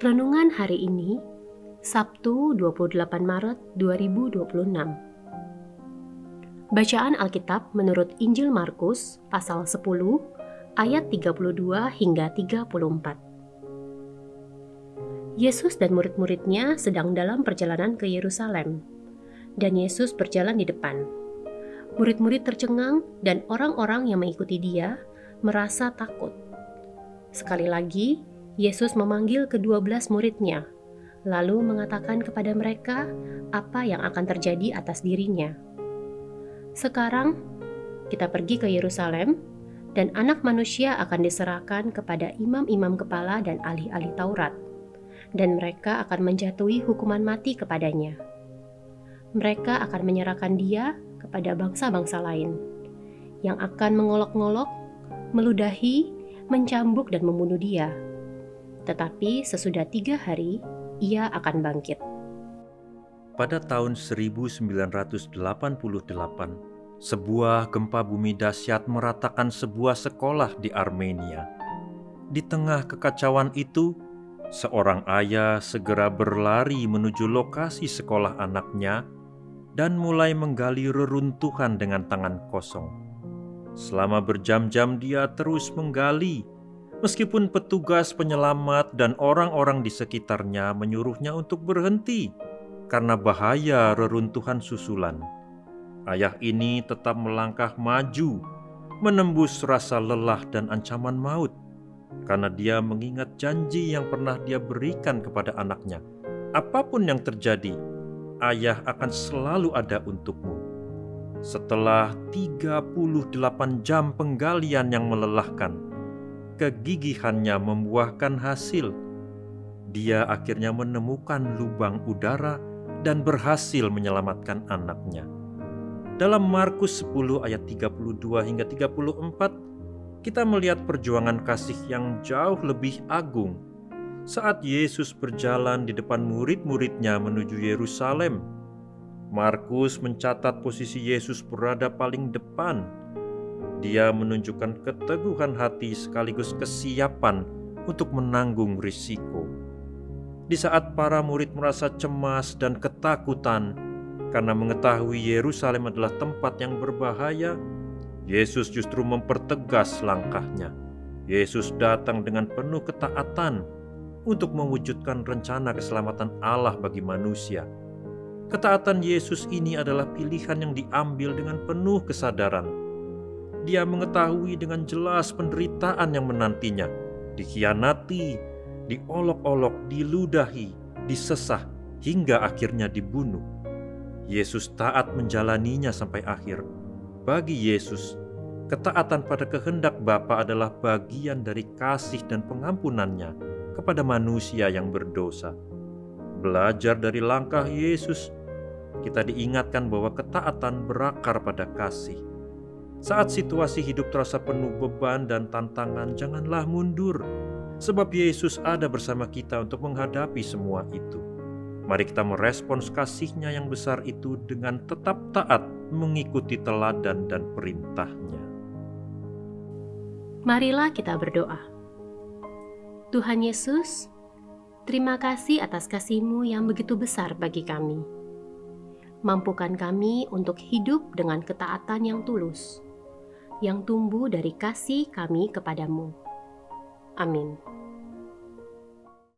Renungan hari ini, Sabtu 28 Maret 2026. Bacaan Alkitab menurut Injil Markus pasal 10 ayat 32 hingga 34. Yesus dan murid-muridnya sedang dalam perjalanan ke Yerusalem, dan Yesus berjalan di depan. Murid-murid tercengang dan orang-orang yang mengikuti dia merasa takut. Sekali lagi, Yesus memanggil ke-12 muridnya, lalu mengatakan kepada mereka apa yang akan terjadi atas dirinya. Sekarang, kita pergi ke Yerusalem, dan Anak Manusia akan diserahkan kepada imam-imam kepala dan ahli-ahli Taurat, dan mereka akan menjatuhi hukuman mati kepadanya. Mereka akan menyerahkan dia kepada bangsa-bangsa lain, yang akan mengolok-ngolok, meludahi, mencambuk dan membunuh dia. Tetapi sesudah 3 hari, ia akan bangkit. Pada tahun 1988, sebuah gempa bumi dahsyat meratakan sebuah sekolah di Armenia. Di tengah kekacauan itu, seorang ayah segera berlari menuju lokasi sekolah anaknya dan mulai menggali reruntuhan dengan tangan kosong. Selama berjam-jam dia terus menggali, meskipun petugas penyelamat dan orang-orang di sekitarnya menyuruhnya untuk berhenti karena bahaya reruntuhan susulan. Ayah ini tetap melangkah maju, menembus rasa lelah dan ancaman maut, karena dia mengingat janji yang pernah dia berikan kepada anaknya. Apapun yang terjadi, ayah akan selalu ada untukmu. Setelah 38 jam penggalian yang melelahkan, kegigihannya membuahkan hasil. Dia akhirnya menemukan lubang udara dan berhasil menyelamatkan anaknya. Dalam Markus 10 ayat 32 hingga 34, kita melihat perjuangan kasih yang jauh lebih agung. Saat Yesus berjalan di depan murid-muridnya menuju Yerusalem, Markus mencatat posisi Yesus berada paling depan. Dia menunjukkan keteguhan hati sekaligus kesiapan untuk menanggung risiko. Di saat para murid merasa cemas dan ketakutan karena mengetahui Yerusalem adalah tempat yang berbahaya, Yesus justru mempertegas langkahnya. Yesus datang dengan penuh ketaatan untuk mewujudkan rencana keselamatan Allah bagi manusia. Ketaatan Yesus ini adalah pilihan yang diambil dengan penuh kesadaran. Dia mengetahui dengan jelas penderitaan yang menantinya, dikhianati, diolok-olok, diludahi, disesah, hingga akhirnya dibunuh. Yesus taat menjalaninya sampai akhir. Bagi Yesus, ketaatan pada kehendak Bapa adalah bagian dari kasih dan pengampunannya kepada manusia yang berdosa. Belajar dari langkah Yesus, kita diingatkan bahwa ketaatan berakar pada kasih. Saat situasi hidup terasa penuh beban dan tantangan, janganlah mundur, sebab Yesus ada bersama kita untuk menghadapi semua itu. Mari kita merespons kasih-Nya yang besar itu dengan tetap taat mengikuti teladan dan perintah-Nya. Marilah kita berdoa. Tuhan Yesus, terima kasih atas kasih-Mu yang begitu besar bagi kami. Mampukan kami untuk hidup dengan ketaatan yang tulus, yang tumbuh dari kasih kami kepadamu. Amin.